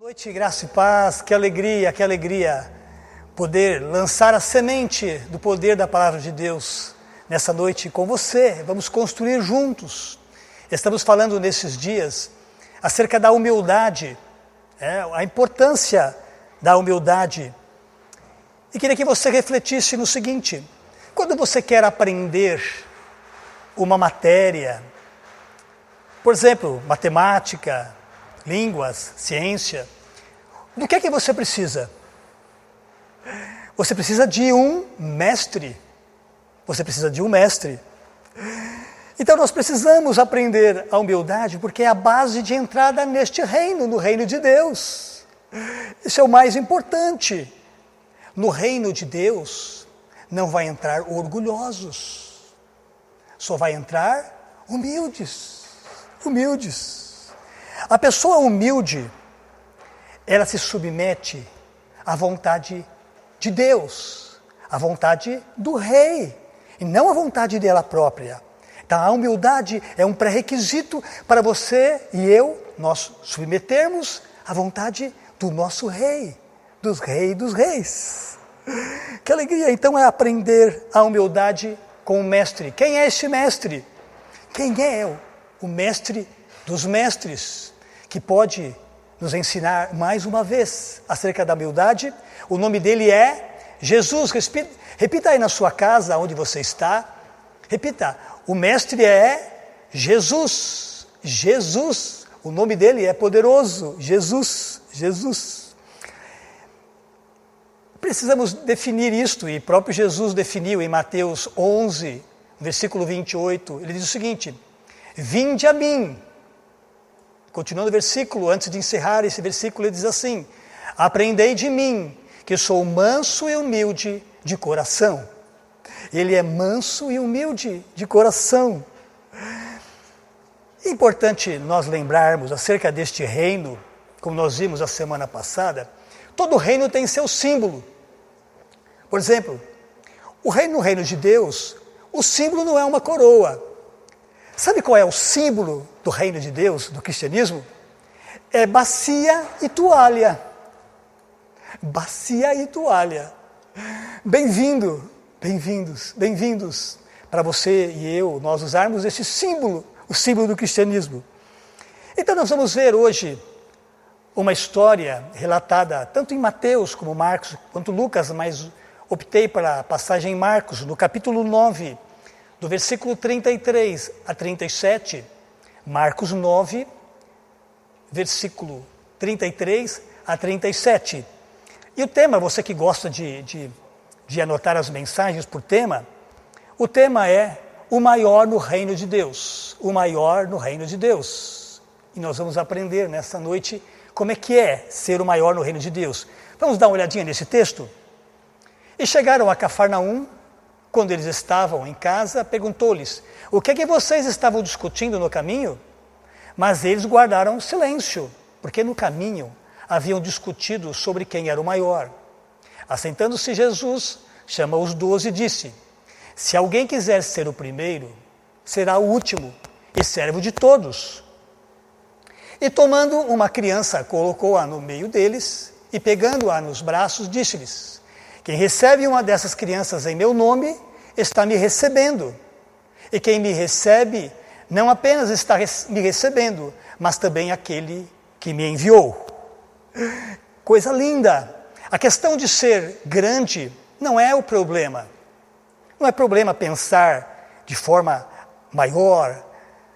Boa noite, graça e paz, que alegria poder lançar a semente do poder da palavra de Deus nessa noite com você. Vamos construir juntos. Estamos falando nesses dias acerca da humildade, a importância da humildade. E queria que você refletisse no seguinte: quando você quer aprender uma matéria, por exemplo, matemática, línguas, ciência, do que é que você precisa? Você precisa de um mestre. Você precisa de um mestre. Então nós precisamos aprender a humildade porque é a base de entrada neste reino, no reino de Deus. Isso é o mais importante. No reino de Deus não vai entrar orgulhosos. Só vai entrar humildes. A pessoa humilde, ela se submete à vontade de Deus, à vontade do rei, e não à vontade dela própria. Então a humildade é um pré-requisito para você e eu, nós submetermos à vontade do nosso rei, dos reis. Que alegria, então, é aprender a humildade com o mestre. Quem é esse mestre? Quem é o mestre dos mestres, que pode nos ensinar mais uma vez acerca da humildade? O nome dele é Jesus. Repita aí na sua casa, onde você está. Repita: o mestre é Jesus. Jesus. O nome dele é poderoso. Jesus. Precisamos definir isto, e próprio Jesus definiu em Mateus 11, versículo 28. Ele diz o seguinte: vinde a mim. Continuando o versículo, antes de encerrar esse versículo, ele diz assim: aprendei de mim, que sou manso e humilde de coração. Ele é manso e humilde de coração. É importante nós lembrarmos acerca deste reino, como nós vimos a semana passada. Todo reino tem seu símbolo. Por exemplo, no reino de Deus, o símbolo não é uma coroa. Sabe qual é o símbolo do reino de Deus, do cristianismo? É bacia e toalha. Bacia e toalha. Bem-vindos para você e eu, nós usarmos esse símbolo, o símbolo do cristianismo. Então nós vamos ver hoje uma história relatada tanto em Mateus como Marcos, quanto Lucas, mas optei pela passagem em Marcos, no capítulo 9, do versículo 33 a 37, Marcos 9, versículo 33 a 37. E o tema, você que gosta de anotar as mensagens por tema, o tema é o maior no reino de Deus. O maior no reino de Deus. E nós vamos aprender nessa noite como é ser o maior no reino de Deus. Vamos dar uma olhadinha nesse texto? E chegaram a Cafarnaum. Quando eles estavam em casa, perguntou-lhes: o que é que vocês estavam discutindo no caminho? Mas eles guardaram silêncio, porque no caminho haviam discutido sobre quem era o maior. Assentando-se Jesus, chamou os 12 e disse: se alguém quiser ser o primeiro, será o último e servo de todos. E tomando uma criança, colocou-a no meio deles e pegando-a nos braços, disse-lhes: quem recebe uma dessas crianças em meu nome, está me recebendo. E quem me recebe, não apenas está me recebendo, mas também aquele que me enviou. Coisa linda! A questão de ser grande não é o problema. Não é problema pensar de forma maior,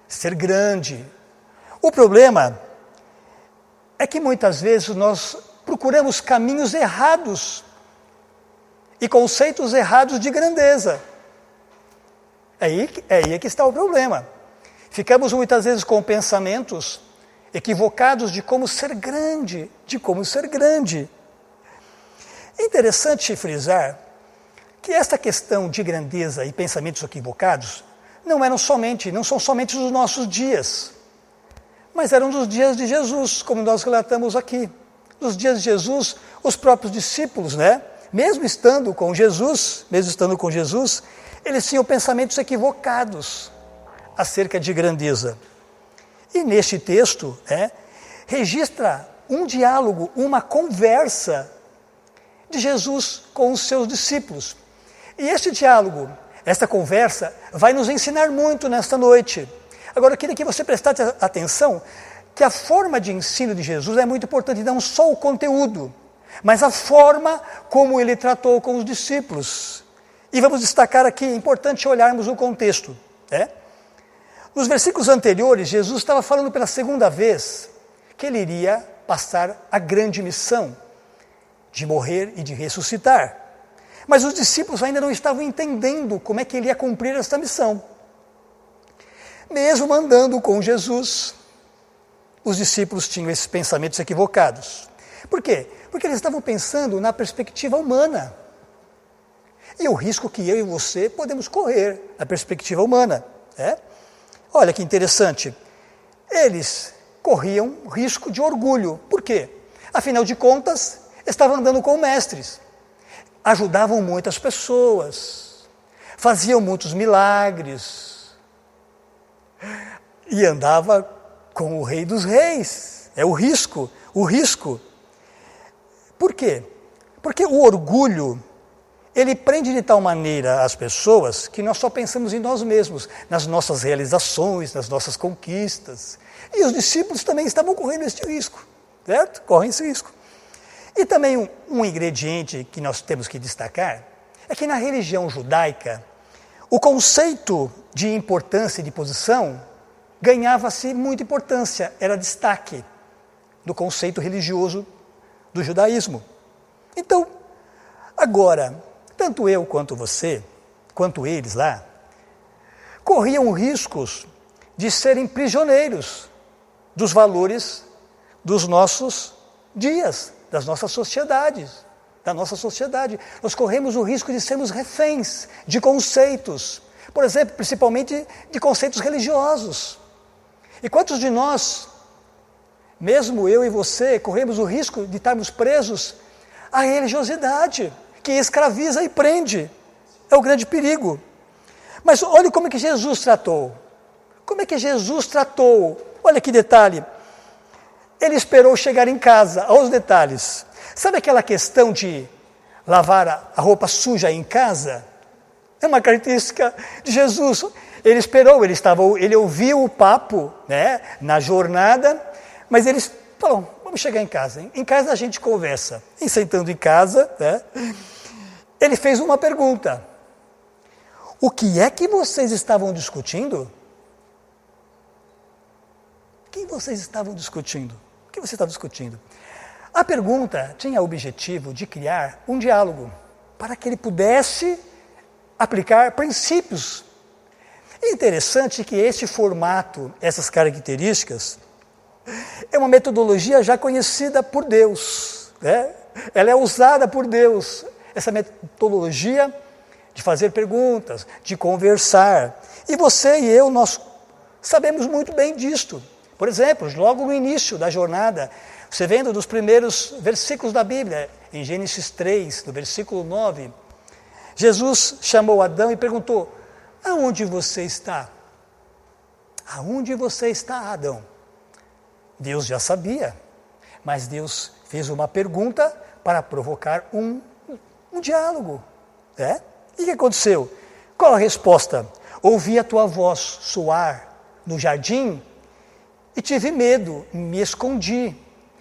ser grande. O problema é que muitas vezes nós procuramos caminhos errados e conceitos errados de grandeza. É aí que está o problema. Ficamos muitas vezes com pensamentos equivocados de como ser grande, É interessante frisar que esta questão de grandeza e pensamentos equivocados não são somente dos nossos dias, mas eram dos dias de Jesus, como nós relatamos aqui. Nos dias de Jesus, os próprios discípulos, mesmo estando com Jesus, eles tinham pensamentos equivocados acerca de grandeza. E neste texto, registra um diálogo, uma conversa de Jesus com os seus discípulos. E este diálogo, esta conversa, vai nos ensinar muito nesta noite. Agora, eu queria que você prestasse atenção que a forma de ensino de Jesus é muito importante, não só o conteúdo, mas a forma como ele tratou com os discípulos. E vamos destacar aqui, é importante olharmos o contexto. Nos versículos anteriores, Jesus estava falando pela segunda vez que ele iria passar a grande missão de morrer e de ressuscitar. Mas os discípulos ainda não estavam entendendo como é que ele ia cumprir esta missão. Mesmo andando com Jesus, os discípulos tinham esses pensamentos equivocados. Por quê? Porque eles estavam pensando na perspectiva humana. E o risco que eu e você podemos correr na perspectiva humana. Olha que interessante. Eles corriam risco de orgulho. Por quê? Afinal de contas, estavam andando com mestres. Ajudavam muitas pessoas. Faziam muitos milagres. E andava com o Rei dos Reis. É o risco. Por quê? Porque o orgulho, ele prende de tal maneira as pessoas que nós só pensamos em nós mesmos, nas nossas realizações, nas nossas conquistas. E os discípulos também estavam correndo esse risco, certo? Correm esse risco. E também um ingrediente que nós temos que destacar é que na religião judaica, o conceito de importância e de posição ganhava-se muita importância, era destaque do conceito religioso do judaísmo. Então, agora, tanto eu quanto você, quanto eles lá, corriam riscos de serem prisioneiros dos valores dos nossos dias, das nossas sociedades, da nossa sociedade. Nós corremos o risco de sermos reféns de conceitos, por exemplo, principalmente de conceitos religiosos. E quantos de nós, mesmo eu e você, corremos o risco de estarmos presos à religiosidade, que escraviza e prende. É o grande perigo. Mas olha como é que Jesus tratou. Como é que Jesus tratou? Olha que detalhe. Ele esperou chegar em casa, aos detalhes. Sabe aquela questão de lavar a roupa suja em casa? É uma característica de Jesus. Ele esperou, ele ouviu o papo, na jornada, mas ele falou, vamos chegar em casa. Em casa a gente conversa. E sentando em casa, ele fez uma pergunta. O que é que vocês estavam discutindo? O que vocês estavam discutindo? O que você estava discutindo? A pergunta tinha o objetivo de criar um diálogo para que ele pudesse aplicar princípios. É interessante que este formato, essas características, é uma metodologia já conhecida por Deus. Ela é usada por Deus. Essa metodologia de fazer perguntas, de conversar. E você e eu, nós sabemos muito bem disto. Por exemplo, logo no início da jornada, você vendo dos primeiros versículos da Bíblia, em Gênesis 3, no versículo 9, Jesus chamou Adão e perguntou, aonde você está? Aonde você está, Adão? Deus já sabia, mas Deus fez uma pergunta para provocar um diálogo. E o que aconteceu? Qual a resposta? Ouvi a tua voz soar no jardim e tive medo, me escondi,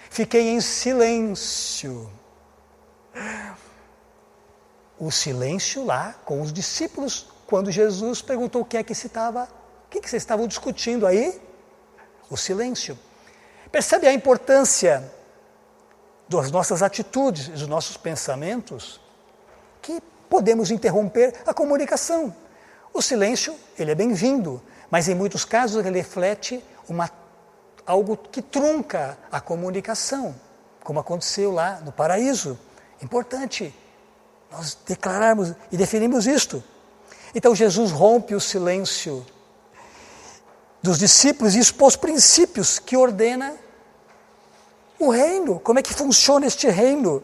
fiquei em silêncio. O silêncio lá com os discípulos, quando Jesus perguntou o que vocês estavam discutindo aí? O silêncio. Percebe a importância das nossas atitudes, dos nossos pensamentos, que podemos interromper a comunicação. O silêncio, ele é bem-vindo, mas em muitos casos ele reflete algo que trunca a comunicação, como aconteceu lá no paraíso. Importante nós declararmos e definirmos isto. Então Jesus rompe o silêncio dos discípulos e expôs princípios que ordena o reino. Como é que funciona este reino?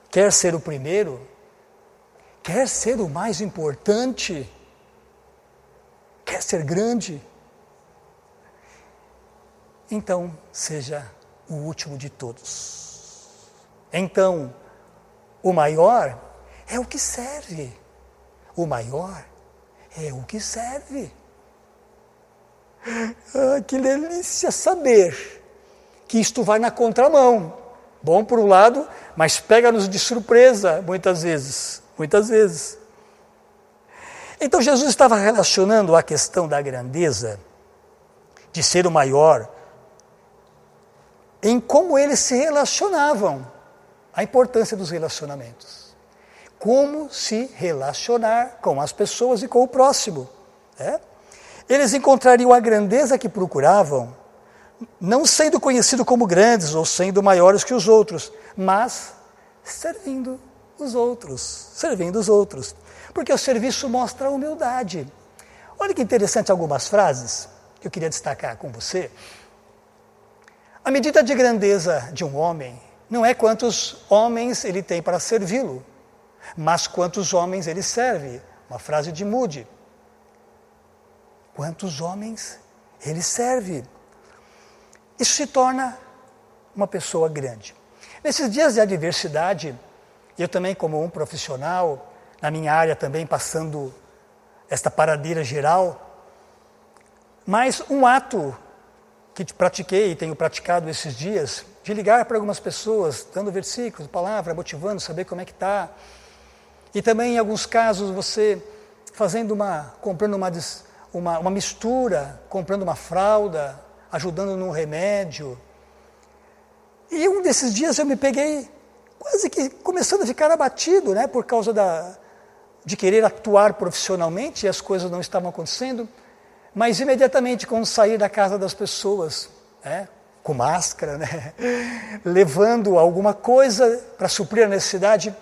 Quer ser o primeiro? Quer ser o mais importante? Quer ser grande? Então, seja o último de todos. Então, o maior é o que serve. O maior é o que serve. Que delícia saber que isto vai na contramão. Bom por um lado, mas pega-nos de surpresa muitas vezes. Muitas vezes. Então Jesus estava relacionando a questão da grandeza, de ser o maior, em como eles se relacionavam, a importância dos relacionamentos. Como se relacionar com as pessoas e com o próximo. Eles encontrariam a grandeza que procuravam, não sendo conhecidos como grandes ou sendo maiores que os outros, mas servindo os outros. Porque o serviço mostra a humildade. Olha que interessante algumas frases que eu queria destacar com você. A medida de grandeza de um homem não é quantos homens ele tem para servi-lo, mas quantos homens ele serve. Uma frase de Moody. Quantos homens ele serve. Isso se torna uma pessoa grande. Nesses dias de adversidade, eu também como um profissional, na minha área também passando esta paradeira geral, mas um ato que pratiquei e tenho praticado esses dias, de ligar para algumas pessoas, dando versículos, palavra, motivando, saber como é que está. E também em alguns casos você comprando uma mistura, comprando uma fralda, ajudando num remédio. E um desses dias eu me peguei quase que começando a ficar abatido, por causa de querer atuar profissionalmente e as coisas não estavam acontecendo, mas imediatamente quando sair da casa das pessoas, com máscara, levando alguma coisa para suprir a necessidade,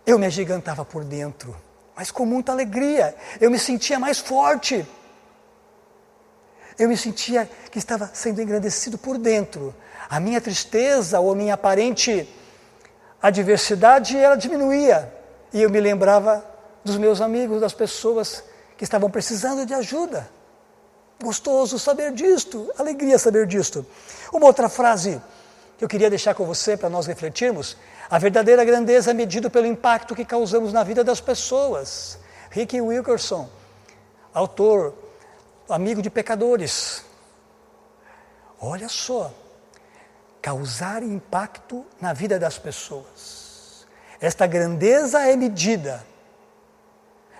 eu me agigantava por dentro, mas com muita alegria, eu me sentia mais forte, eu me sentia que estava sendo engrandecido por dentro. A minha tristeza ou a minha aparente adversidade, ela diminuía, e eu me lembrava dos meus amigos, das pessoas que estavam precisando de ajuda. Gostoso saber disto, alegria saber disto. Uma outra frase que eu queria deixar com você para nós refletirmos: a verdadeira grandeza é medida pelo impacto que causamos na vida das pessoas. Rick Wilkerson, autor, amigo de pecadores. Olha só, causar impacto na vida das pessoas. Esta grandeza é medida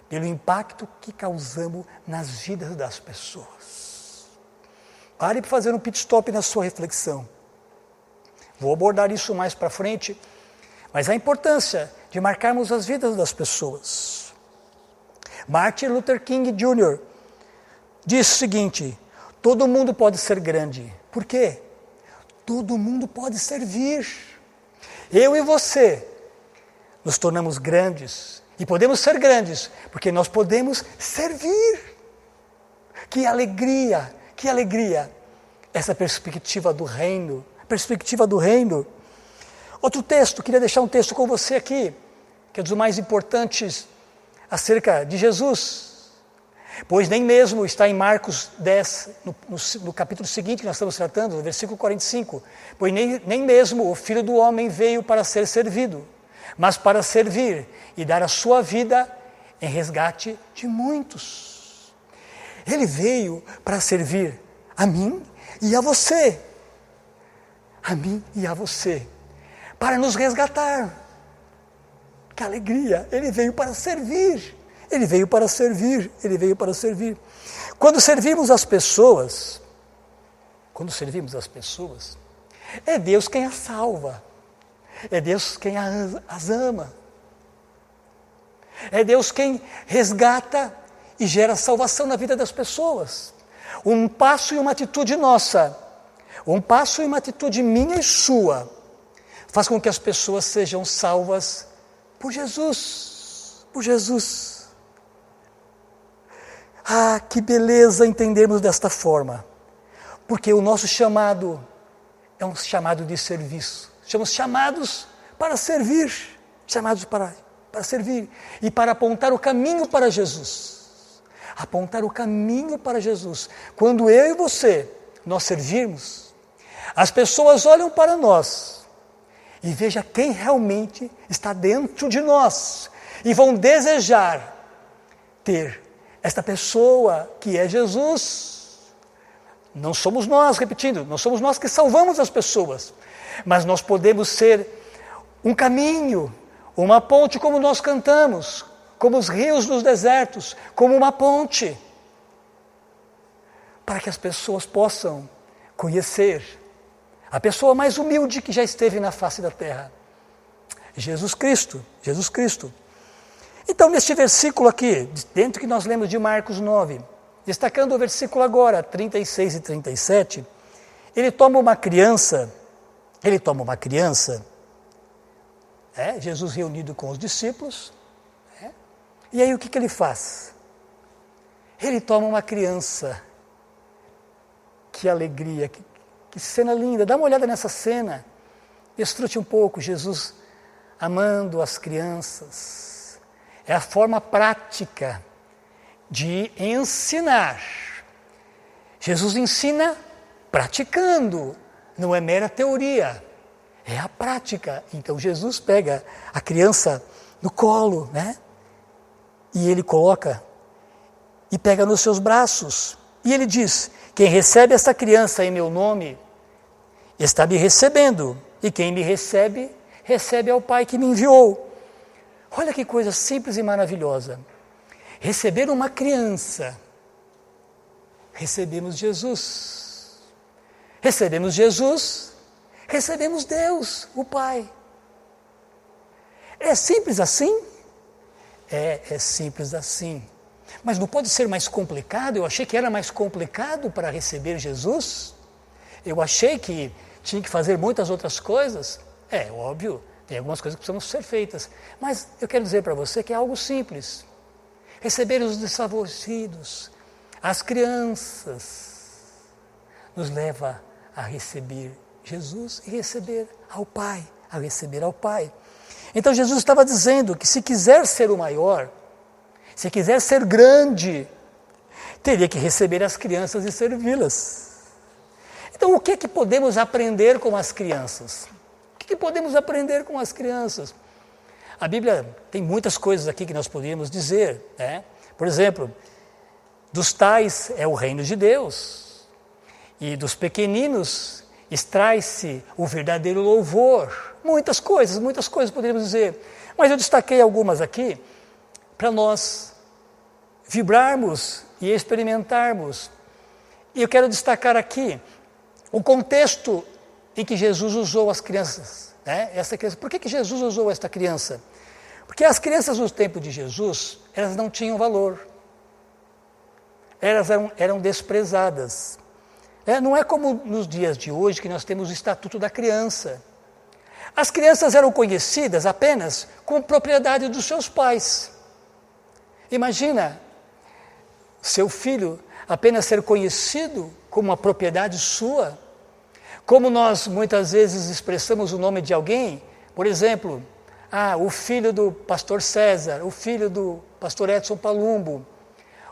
pelo impacto que causamos nas vidas das pessoas. Pare para fazer um pit stop na sua reflexão. Vou abordar isso mais para frente, mas a importância de marcarmos as vidas das pessoas. Martin Luther King Jr. disse o seguinte: todo mundo pode ser grande. Por quê? Todo mundo pode servir. Eu e você nos tornamos grandes, e podemos ser grandes, porque nós podemos servir. Que alegria essa perspectiva do reino, Outro texto, queria deixar um texto com você aqui, que é dos mais importantes acerca de Jesus, pois nem mesmo está em Marcos 10, no capítulo seguinte que nós estamos tratando, no versículo 45, pois nem mesmo o Filho do Homem veio para ser servido, mas para servir e dar a sua vida em resgate de muitos. Ele veio para servir a mim e a você. A mim e a você. Para nos resgatar. Que alegria! Ele veio para servir. Ele veio para servir. Quando servimos as pessoas, é Deus quem as salva. É Deus quem as ama. É Deus quem resgata e gera salvação na vida das pessoas. Um passo e uma atitude nossa, um passo e uma atitude minha e sua, faz com que as pessoas sejam salvas por Jesus. Ah, que beleza entendermos desta forma, porque o nosso chamado é um chamado de serviço. Somos chamados para servir, para servir e para apontar o caminho para Jesus. Quando eu e você, nós servirmos, As pessoas olham para nós e vejam quem realmente está dentro de nós e vão desejar ter esta pessoa que é Jesus. Não somos nós, repetindo, não somos nós que salvamos as pessoas, mas nós podemos ser um caminho, uma ponte, como nós cantamos, como os rios nos desertos, como uma ponte, para que as pessoas possam conhecer a pessoa mais humilde que já esteve na face da terra, Jesus Cristo, Jesus Cristo. Então, neste versículo aqui, dentro que nós lemos de Marcos 9, destacando o versículo agora, 36 e 37, ele toma uma criança, Jesus reunido com os discípulos, e aí o que ele faz? Ele toma uma criança, que alegria, que cena linda, dá uma olhada nessa cena, desfrute um pouco, Jesus amando as crianças, é a forma prática de ensinar. Jesus ensina praticando, não é mera teoria, é a prática. Então Jesus pega a criança no colo, e ele coloca e pega nos seus braços, e ele diz: quem recebe esta criança em meu nome, está me recebendo, e quem me recebe, recebe ao Pai que me enviou. Olha que coisa simples e maravilhosa. Receber uma criança, recebemos Jesus. Recebemos Jesus, recebemos Deus, o Pai. É simples assim? É simples assim. Mas não pode ser mais complicado? Eu achei que era mais complicado para receber Jesus. Eu achei que tinha que fazer muitas outras coisas. É óbvio, tem algumas coisas que precisam ser feitas. Mas eu quero dizer para você que é algo simples. Receber os desfavorecidos, as crianças, nos leva a receber Jesus e receber ao Pai, a receber ao Pai. Então Jesus estava dizendo que se quiser ser o maior, se quiser ser grande, teria que receber as crianças e servi-las. Então o que é que podemos aprender com as crianças? O que podemos aprender com as crianças? A Bíblia tem muitas coisas aqui que nós podemos dizer, Por exemplo, dos tais é o reino de Deus, e dos pequeninos extrai-se o verdadeiro louvor. Muitas coisas poderíamos dizer, mas eu destaquei algumas aqui para nós vibrarmos e experimentarmos. E eu quero destacar aqui o contexto em que Jesus usou as crianças. Essa criança. Por que Jesus usou esta criança? Porque as crianças no tempo de Jesus, elas não tinham valor. Elas eram desprezadas. Não é como nos dias de hoje que nós temos o Estatuto da Criança. As crianças eram conhecidas apenas como propriedade dos seus pais. Imagina seu filho apenas ser conhecido como uma propriedade sua. Como nós muitas vezes expressamos o nome de alguém, por exemplo, o filho do pastor César, o filho do pastor Edson Palumbo,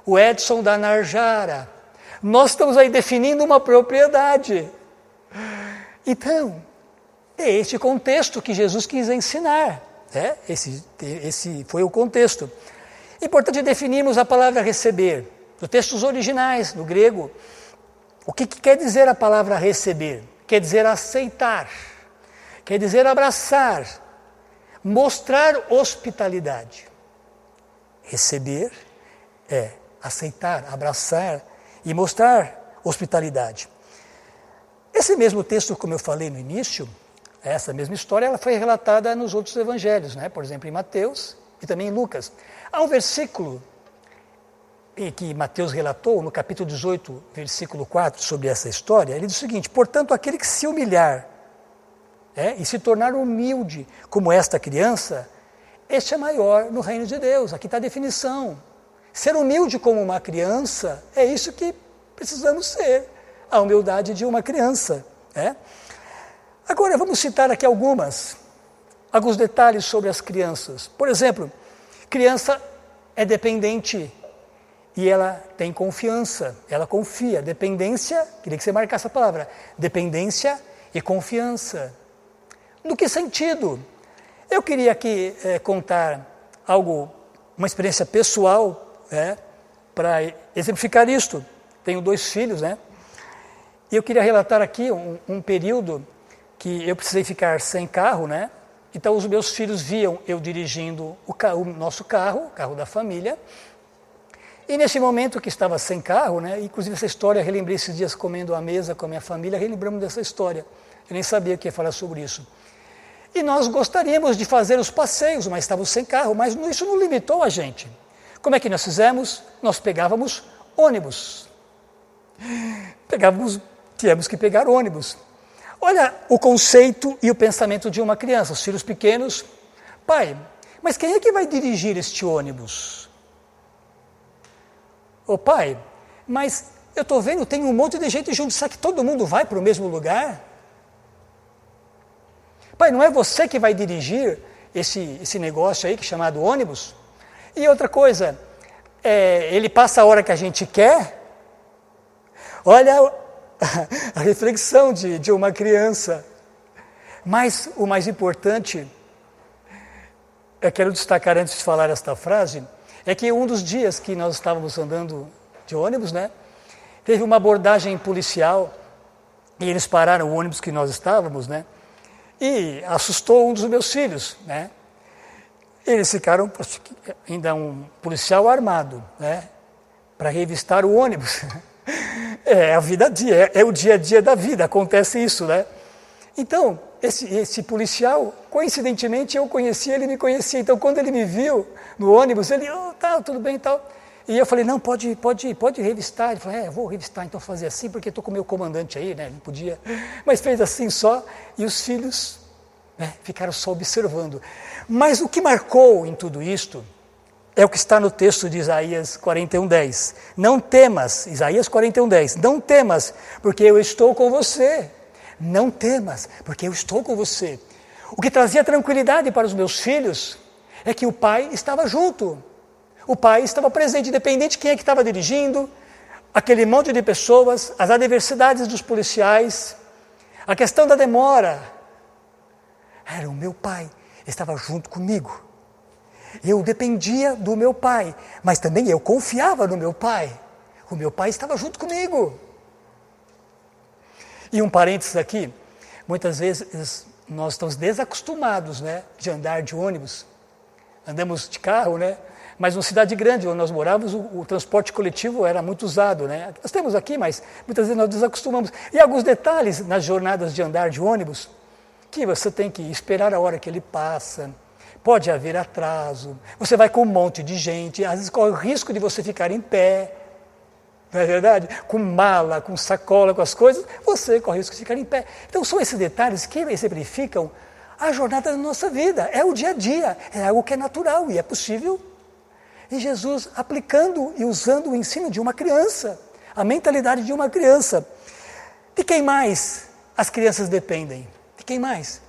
o Edson da Narjara. Nós estamos aí definindo uma propriedade. Então, é este contexto que Jesus quis ensinar. Esse foi o contexto. Importante definirmos a palavra receber. Nos textos originais, no grego, o que quer dizer a palavra receber? Quer dizer aceitar, quer dizer abraçar, mostrar hospitalidade. Receber é aceitar, abraçar e mostrar hospitalidade. Esse mesmo texto, como eu falei no início, essa mesma história, ela foi relatada nos outros evangelhos, por exemplo, em Mateus e também em Lucas. Há um versículo que Mateus relatou, no capítulo 18, versículo 4, sobre essa história. Ele diz o seguinte: portanto, aquele que se humilhar e se tornar humilde como esta criança, este é maior no reino de Deus. Aqui está a definição. Ser humilde como uma criança, é isso que precisamos ser, a humildade de uma criança. Agora, vamos citar aqui alguns detalhes sobre as crianças. Por exemplo, criança é dependente e ela tem confiança, ela confia. Dependência, queria que você marcasse a palavra, dependência e confiança. No que sentido? Eu queria aqui contar algo, uma experiência pessoal, para exemplificar isto. Tenho 2 filhos, e eu queria relatar aqui um período que eu precisei ficar sem carro, Então os meus filhos viam eu dirigindo o nosso carro, o carro da família, e nesse momento que estava sem carro, inclusive essa história, relembrei esses dias comendo à mesa com a minha família, relembramos dessa história, eu nem sabia que ia falar sobre isso. E nós gostaríamos de fazer os passeios, mas estávamos sem carro, mas isso não limitou a gente. Como é que nós fizemos? Nós pegávamos ônibus. Tínhamos que pegar ônibus. Olha o conceito e o pensamento de uma criança, os filhos pequenos. Pai, mas quem é que vai dirigir este ônibus? Ô pai, mas eu estou vendo, tem um monte de gente junto, será que todo mundo vai para o mesmo lugar? Pai, não é você que vai dirigir esse negócio aí, que é chamado ônibus? E outra coisa, ele passa a hora que a gente quer? Olha a reflexão de uma criança. Mas o mais importante, eu quero destacar antes de falar esta frase, é que um dos dias que nós estávamos andando de ônibus, teve uma abordagem policial e eles pararam o ônibus que nós estávamos, e assustou um dos meus filhos, Eles ficaram, ainda um policial armado, para revistar o ônibus. É a vida a dia, é o dia a dia da vida, acontece isso, Então, esse policial, coincidentemente, eu conhecia, ele me conhecia. Então, quando ele me viu no ônibus, ele, tudo bem e tal. E eu falei, não, pode revistar. Ele falou, eu vou revistar, então fazer assim, porque estou com o meu comandante aí, não podia. Mas fez assim só, e os filhos ficaram só observando. Mas o que marcou em tudo isto é o que está no texto de Isaías 41:10. Não temas, Isaías 41:10, não temas, porque eu estou com você. Não temas, porque eu estou com você. O que trazia tranquilidade para os meus filhos é que o pai estava junto. O pai estava presente, independente de quem é que estava dirigindo, aquele monte de pessoas, as adversidades dos policiais, a questão da demora. Era o meu pai, estava junto comigo. Eu dependia do meu pai, mas também eu confiava no meu pai. O meu pai estava junto comigo. E um parênteses aqui, muitas vezes nós estamos desacostumados, de andar de ônibus. Andamos de carro, mas numa cidade grande onde nós morávamos, o transporte coletivo era muito usado, Nós temos aqui, mas muitas vezes nós desacostumamos. E alguns detalhes nas jornadas de andar de ônibus, que você tem que esperar a hora que ele passa, pode haver atraso, você vai com um monte de gente, às vezes corre o risco de você ficar em pé, não é verdade? Com mala, com sacola, com as coisas, você corre o risco de ficar em pé. Então são esses detalhes que exemplificam a jornada da nossa vida, é o dia a dia, é algo que é natural e é possível. E Jesus aplicando e usando o ensino de uma criança, a mentalidade de uma criança. De quem mais as crianças dependem? De quem mais?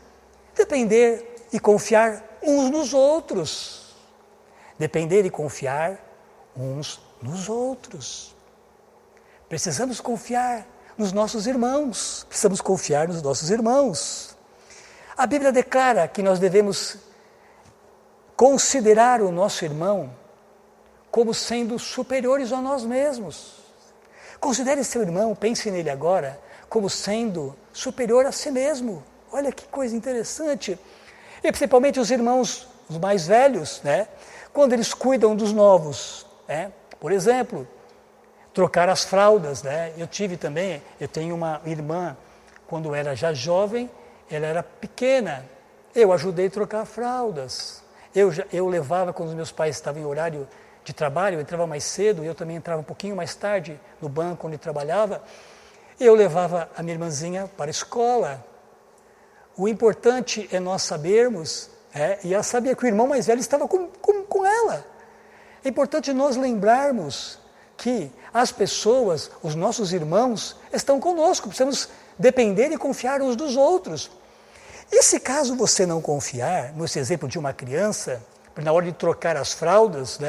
Depender e confiar uns nos outros. Depender e confiar uns nos outros. Precisamos confiar nos nossos irmãos. Precisamos confiar nos nossos irmãos. A Bíblia declara que nós devemos considerar o nosso irmão como sendo superiores a nós mesmos. Considere seu irmão, pense nele agora, como sendo superior a si mesmo. Olha que coisa interessante. E principalmente os irmãos, os mais velhos, quando eles cuidam dos novos. Por exemplo, trocar as fraldas. Eu tenho uma irmã, quando era já jovem, ela era pequena. Eu ajudei a trocar fraldas. Eu levava, quando os meus pais estavam em horário de trabalho, eu entrava mais cedo, eu também entrava um pouquinho mais tarde no banco onde trabalhava, eu levava a minha irmãzinha para a escola. O importante é nós sabermos, e ela sabia que o irmão mais velho estava com ela. É importante nós lembrarmos que as pessoas, os nossos irmãos, estão conosco, precisamos depender e confiar uns dos outros. E se caso você não confiar, nesse exemplo de uma criança, na hora de trocar as fraldas,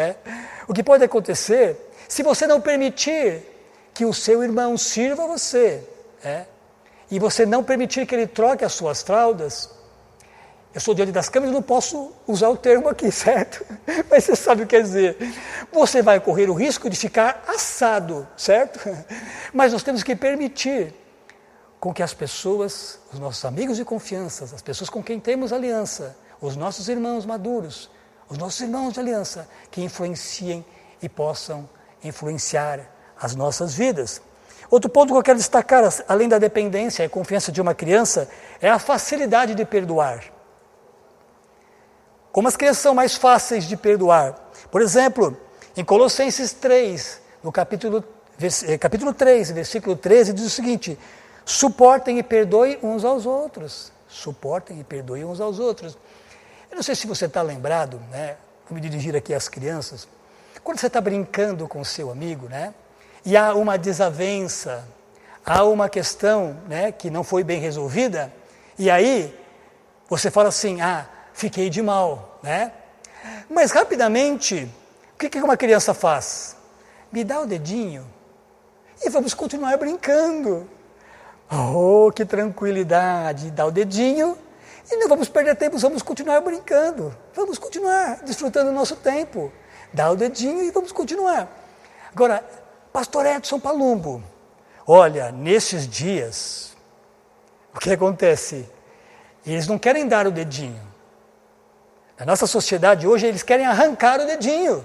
o que pode acontecer, Se você não permitir que o seu irmão sirva você, e você não permitir que ele troque as suas fraldas, eu sou diante das câmeras, não posso usar o termo aqui, certo? Mas você sabe o que quer dizer. Você vai correr o risco de ficar assado, certo? Mas nós temos que permitir com que as pessoas, os nossos amigos de confiança, as pessoas com quem temos aliança, os nossos irmãos maduros, os nossos irmãos de aliança, que influenciem e possam influenciar as nossas vidas. Outro ponto que eu quero destacar, além da dependência e confiança de uma criança, é a facilidade de perdoar. Como as crianças são mais fáceis de perdoar. Por exemplo, em Colossenses 3, no capítulo 3, versículo 13, diz o seguinte: suportem e perdoem uns aos outros. Suportem e perdoem uns aos outros. Eu não sei se você está lembrado, vou me dirigir aqui às crianças, quando você está brincando com o seu amigo, e há uma desavença, há uma questão, que não foi bem resolvida, e aí você fala assim, fiquei de mal, Mas rapidamente, o que uma criança faz? Me dá o dedinho e vamos continuar brincando. Oh, que tranquilidade, dá o dedinho e não vamos perder tempo, vamos continuar brincando, vamos continuar desfrutando do nosso tempo. Dá o dedinho e vamos continuar. Agora, pastor Edson Palumbo, olha, nesses dias, o que acontece? Eles não querem dar o dedinho. Na nossa sociedade hoje, eles querem arrancar o dedinho.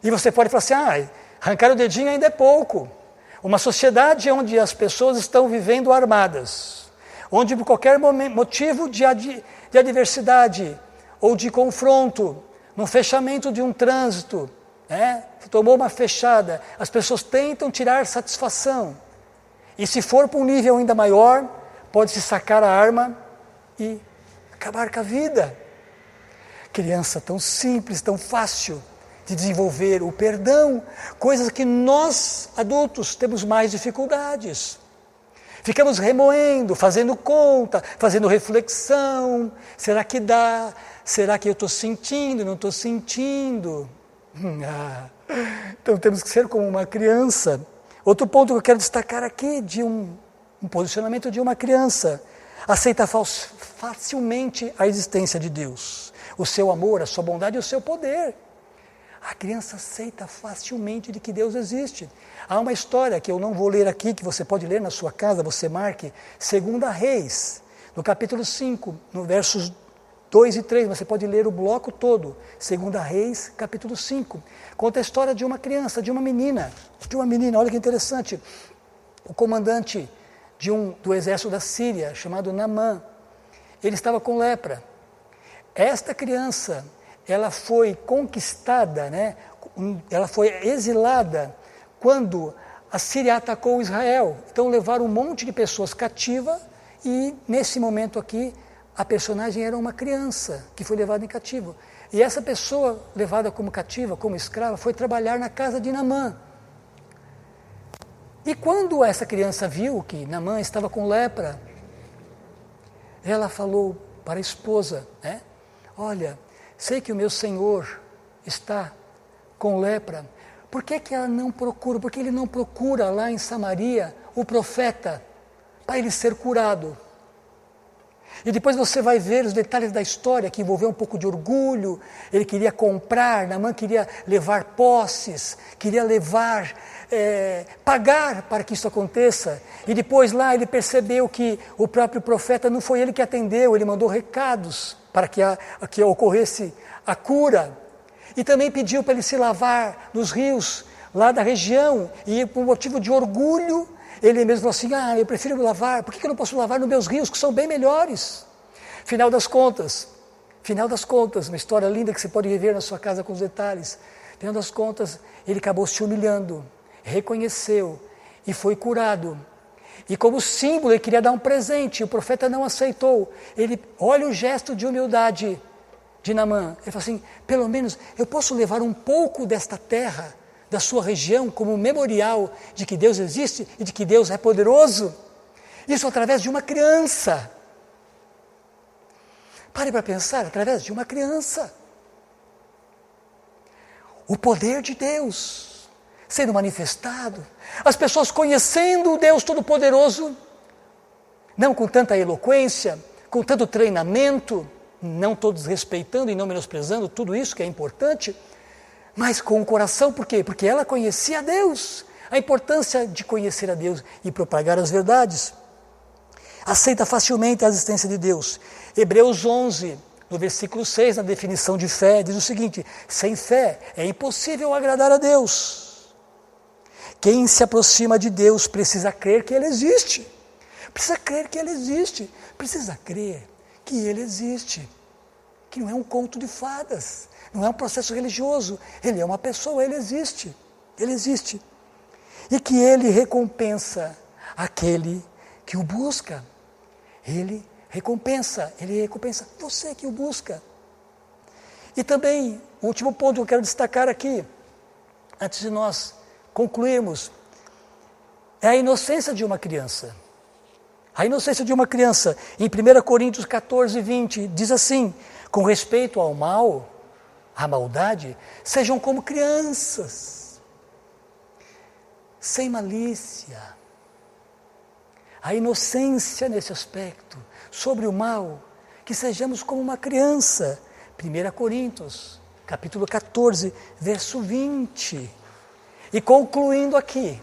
E você pode falar assim, arrancar o dedinho ainda é pouco. Uma sociedade onde as pessoas estão vivendo armadas, onde por qualquer motivo de adversidade ou de confronto, no fechamento de um trânsito, tomou uma fechada, as pessoas tentam tirar satisfação. E se for para um nível ainda maior, pode-se sacar a arma e acabar com a vida. Criança tão simples, tão fácil de desenvolver o perdão, coisas que nós, adultos, temos mais dificuldades. Ficamos remoendo, fazendo conta, fazendo reflexão. Será que dá? Será que eu estou sentindo? Não estou sentindo? Então temos que ser como uma criança. Outro ponto que eu quero destacar aqui, de um posicionamento de uma criança. Aceita facilmente a existência de Deus, o seu amor, a sua bondade e o seu poder. A criança aceita facilmente de que Deus existe. Há uma história que eu não vou ler aqui, que você pode ler na sua casa, você marque, 2 Reis, no capítulo 5, no versos 2 e 3, você pode ler o bloco todo. 2 Reis, capítulo 5. Conta a história de uma criança, de uma menina, olha que interessante. O comandante do exército da Síria, chamado Naamã, ele estava com lepra. Esta criança, ela foi conquistada, ela foi exilada quando a Síria atacou Israel. Então levaram um monte de pessoas cativas e nesse momento aqui, a personagem era uma criança que foi levada em cativo. E essa pessoa levada como cativa, como escrava, foi trabalhar na casa de Naamã. E quando essa criança viu que Naamã estava com lepra, ela falou para a esposa, olha, sei que o meu senhor está com lepra, por que ela não procura, porque ele não procura lá em Samaria o profeta para ele ser curado? E depois você vai ver os detalhes da história, que envolveu um pouco de orgulho, ele queria comprar, Naamã queria levar posses, queria pagar para que isso aconteça. E depois lá ele percebeu que o próprio profeta não foi ele que atendeu, ele mandou recados para que ocorresse a cura. E também pediu para ele se lavar nos rios lá da região, e por motivo de orgulho, ele mesmo falou assim, eu prefiro me lavar, por que eu não posso lavar nos meus rios, que são bem melhores? Final das contas, uma história linda que você pode viver na sua casa com os detalhes. Final das contas, ele acabou se humilhando, reconheceu e foi curado. E como símbolo, ele queria dar um presente, o profeta não aceitou. Ele olha o gesto de humildade de Naamã, ele fala assim, pelo menos eu posso levar um pouco desta terra, da sua região, como um memorial de que Deus existe e de que Deus é poderoso. Isso através de uma criança. Pare para pensar, através de uma criança. o poder de Deus sendo manifestado, as pessoas conhecendo o Deus Todo-Poderoso, não com tanta eloquência, com tanto treinamento, não todos respeitando e não menosprezando tudo isso que é importante, mas com o coração. Por quê? Porque ela conhecia a Deus, a importância de conhecer a Deus e propagar as verdades. Aceita facilmente a existência de Deus. Hebreus 11, no versículo 6, na definição de fé, diz o seguinte: sem fé é impossível agradar a Deus. Quem se aproxima de Deus precisa crer que Ele existe. Precisa crer que Ele existe. Precisa crer que Ele existe. Que não é um conto de fadas, não é um processo religioso. Ele é uma pessoa, Ele existe. Ele existe. E que Ele recompensa aquele que o busca. Ele recompensa você que o busca. E também, o último ponto que eu quero destacar aqui, antes de nós concluirmos, é a inocência de uma criança. A inocência de uma criança, em 1 Coríntios 14, 20, diz assim: com respeito ao mal, à maldade, sejam como crianças, sem malícia. A inocência nesse aspecto, sobre o mal, que sejamos como uma criança. 1 Coríntios, capítulo 14, verso 20. E concluindo aqui,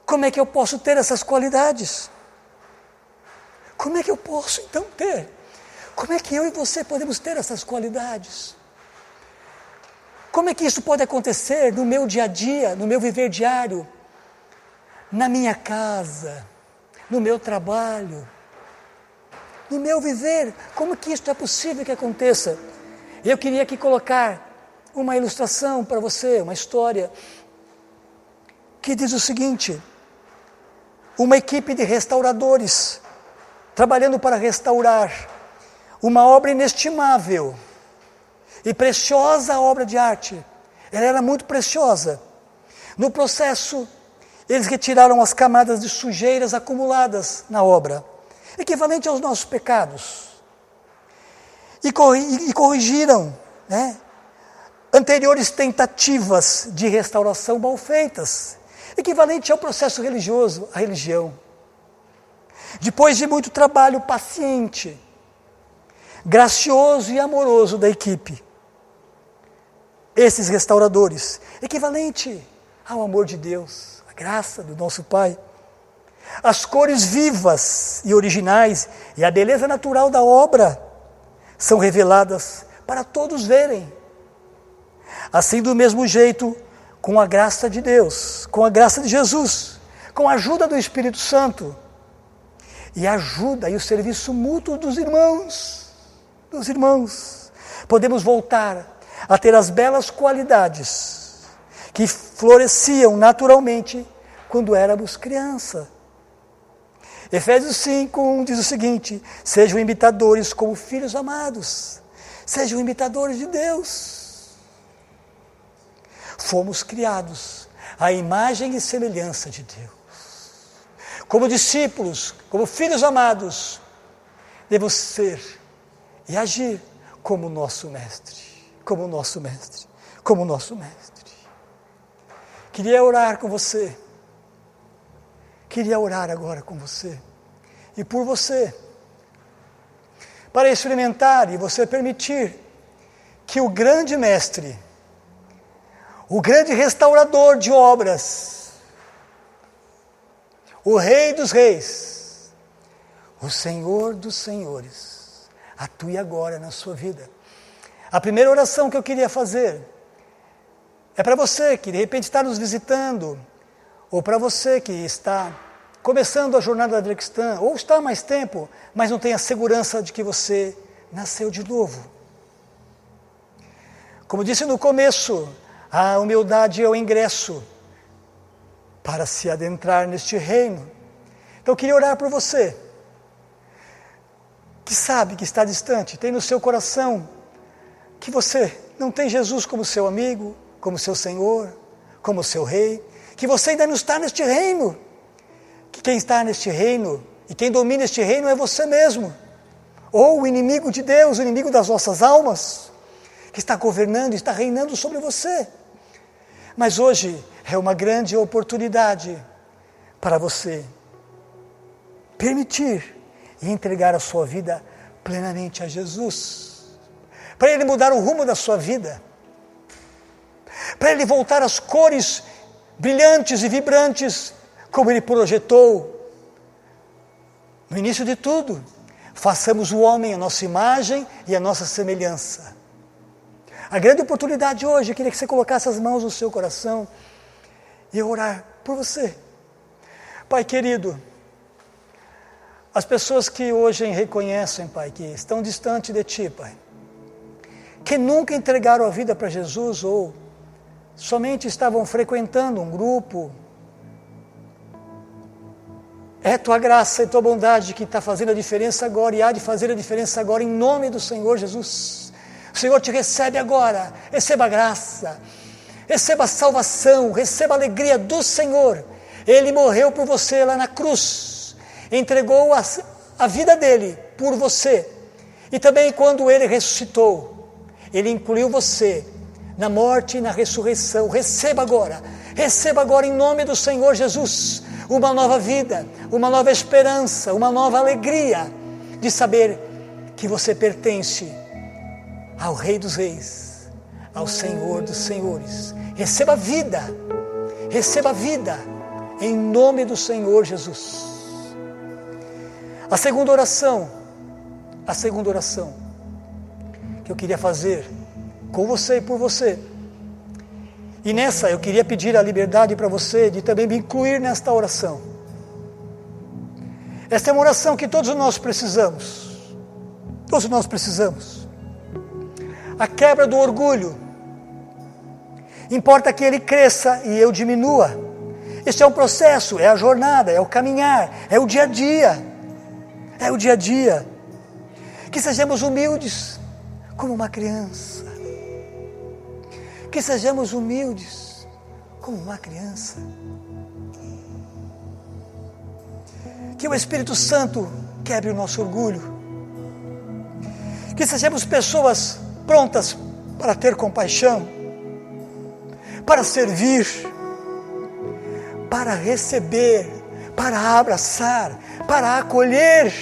como é que eu posso ter essas qualidades? Como é que eu posso então ter? Como é que eu e você podemos ter essas qualidades? Como é que isso pode acontecer no meu dia a dia, no meu viver diário, na minha casa, no meu trabalho, no meu viver? Como que isso é possível que aconteça? Eu queria aqui colocar uma ilustração para você, uma história, que diz o seguinte: uma equipe de restauradores, trabalhando para restaurar uma obra inestimável e preciosa obra de arte. Ela era muito preciosa. No processo, eles retiraram as camadas de sujeiras acumuladas na obra, equivalente aos nossos pecados, e corrigiram, anteriores tentativas de restauração mal feitas, equivalente ao processo religioso, à religião. Depois de muito trabalho paciente, gracioso e amoroso da equipe, esses restauradores, equivalente ao amor de Deus, a graça do nosso Pai, as cores vivas e originais e a beleza natural da obra são reveladas para todos verem. Assim, do mesmo jeito, com a graça de Deus, com a graça de Jesus, com a ajuda do Espírito Santo, e a ajuda e o serviço mútuo dos irmãos, podemos voltar a ter as belas qualidades que floresciam naturalmente quando éramos criança. Efésios 5:1 diz o seguinte: sejam imitadores como filhos amados, sejam imitadores de Deus. Fomos criados à imagem e semelhança de Deus. Como discípulos, como filhos amados, devemos ser e agir como nosso mestre, como nosso mestre, como nosso mestre. Queria orar com você, queria orar agora com você e por você, para experimentar e você permitir que o grande mestre, o grande restaurador de obras, o Rei dos Reis, o Senhor dos Senhores, atue agora na sua vida. A primeira oração que eu queria fazer é para você que de repente está nos visitando, ou para você que está começando a jornada da vida cristã, ou está há mais tempo, mas não tem a segurança de que você nasceu de novo. Como disse no começo, a humildade é o ingresso para se adentrar neste reino. Então eu queria orar por você, que sabe que está distante, tem no seu coração que você não tem Jesus como seu amigo, como seu Senhor, como seu Rei, que você ainda não está neste reino, que quem está neste reino e quem domina este reino é você mesmo, ou o inimigo de Deus, o inimigo das nossas almas, que está governando, está reinando sobre você. Mas hoje é uma grande oportunidade para você permitir e entregar a sua vida plenamente a Jesus, para Ele mudar o rumo da sua vida, para Ele voltar às cores brilhantes e vibrantes, como Ele projetou no início de tudo. Façamos o homem a nossa imagem e a nossa semelhança. A grande oportunidade hoje, eu queria que você colocasse as mãos no seu coração e orar por você. Pai querido, as pessoas que hoje reconhecem, Pai, que estão distantes de Ti, Pai, que nunca entregaram a vida para Jesus ou somente estavam frequentando um grupo, é Tua graça e Tua bondade que está fazendo a diferença agora e há de fazer a diferença agora em nome do Senhor Jesus. O Senhor te recebe agora, receba a graça, receba a salvação, receba a alegria do Senhor. Ele morreu por você lá na cruz, entregou a vida dele por você. E também quando Ele ressuscitou, Ele incluiu você na morte e na ressurreição. Receba agora em nome do Senhor Jesus, uma nova vida, uma nova esperança, uma nova alegria de saber que você pertence ao Rei dos Reis, ao Senhor dos Senhores. Receba vida em nome do Senhor Jesus. A segunda oração que eu queria fazer com você e por você. E nessa eu queria pedir a liberdade para você de também me incluir nesta oração. Esta é uma oração que todos nós precisamos. Todos nós precisamos. A quebra do orgulho. Importa que ele cresça e eu diminua. Este é um processo, é a jornada, é o caminhar, é o dia a dia. É o dia a dia. Que sejamos humildes como uma criança. Que sejamos humildes como uma criança. Que o Espírito Santo quebre o nosso orgulho. Que sejamos pessoas prontas para ter compaixão, para servir, para receber, para abraçar, para acolher.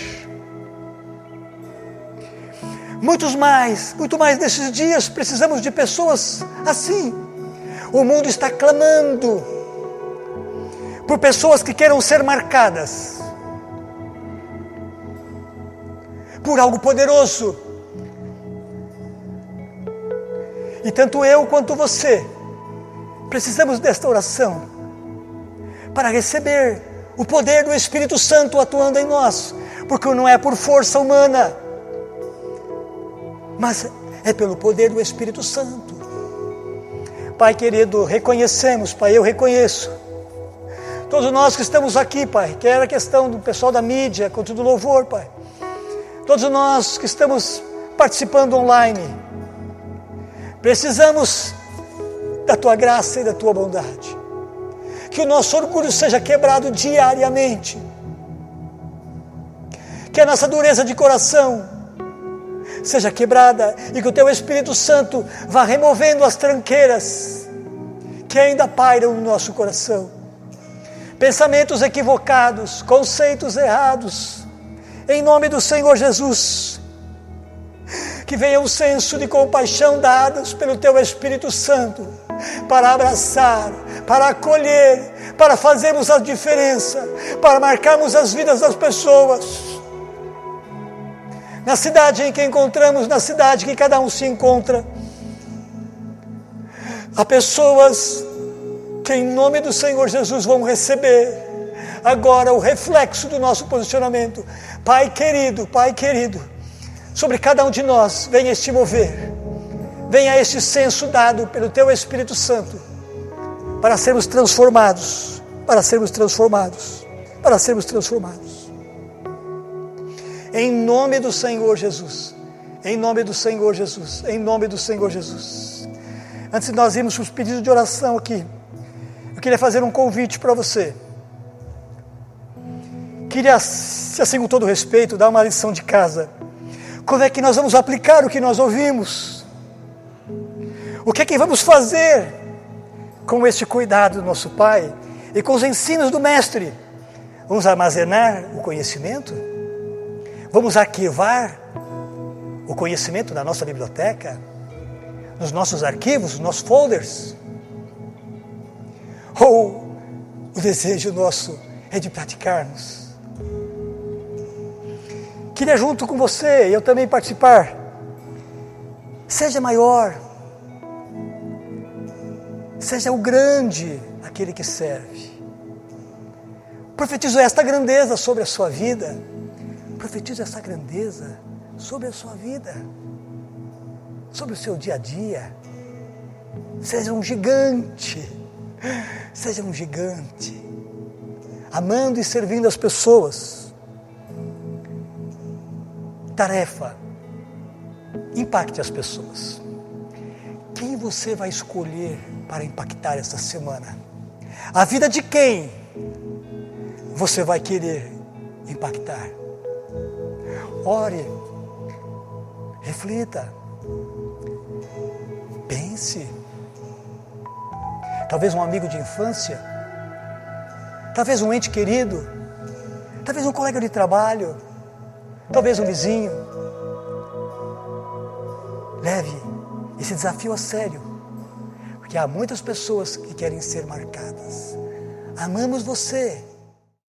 Muito mais nesses dias precisamos de pessoas assim. O mundo está clamando por pessoas que queiram ser marcadas por algo poderoso. E tanto eu quanto você precisamos desta oração para receber o poder do Espírito Santo atuando em nós, porque não é por força humana, mas é pelo poder do Espírito Santo. Pai querido, reconhecemos, Pai, eu reconheço, todos nós que estamos aqui, Pai, quer a questão do pessoal da mídia, quanto do louvor, Pai, todos nós que estamos participando online, precisamos da Tua graça e da Tua bondade, que o nosso orgulho seja quebrado diariamente, que a nossa dureza de coração seja quebrada e que o Teu Espírito Santo vá removendo as tranqueiras que ainda pairam no nosso coração, pensamentos equivocados, conceitos errados, em nome do Senhor Jesus. Que venha um senso de compaixão dados pelo Teu Espírito Santo, para abraçar, para acolher, para fazermos a diferença, para marcarmos as vidas das pessoas. Na cidade em que encontramos, na cidade que cada um se encontra, há pessoas que em nome do Senhor Jesus vão receber agora o reflexo do nosso posicionamento. Pai querido, sobre cada um de nós venha este mover, venha este senso dado pelo Teu Espírito Santo, para sermos transformados, em nome do Senhor Jesus, em nome do Senhor Jesus, em nome do Senhor Jesus. Antes de nós irmos para os pedidos de oração aqui, eu queria fazer um convite para você. Queria, se assim com todo respeito, dar uma lição de casa. Como é que nós vamos aplicar o que nós ouvimos? O que é que vamos fazer com este cuidado do nosso Pai e com os ensinos do Mestre? Vamos armazenar o conhecimento? Vamos arquivar o conhecimento na nossa biblioteca? Nos nossos arquivos, nos nossos folders? Ou o desejo nosso é de praticarmos? Queria junto com você, e eu também participar. Seja maior, seja o grande aquele que serve. Profetizo esta grandeza sobre a sua vida. Profetizo essa grandeza sobre a sua vida, sobre o seu dia a dia. Seja um gigante, seja um gigante, amando e servindo as pessoas. Tarefa: impacte as pessoas. Quem você vai escolher para impactar esta semana? A vida de quem você vai querer impactar? Ore, reflita, pense. Talvez um amigo de infância, talvez um ente querido, talvez um colega de trabalho, talvez um vizinho. Leve esse desafio a sério, porque há muitas pessoas que querem ser marcadas. Amamos você,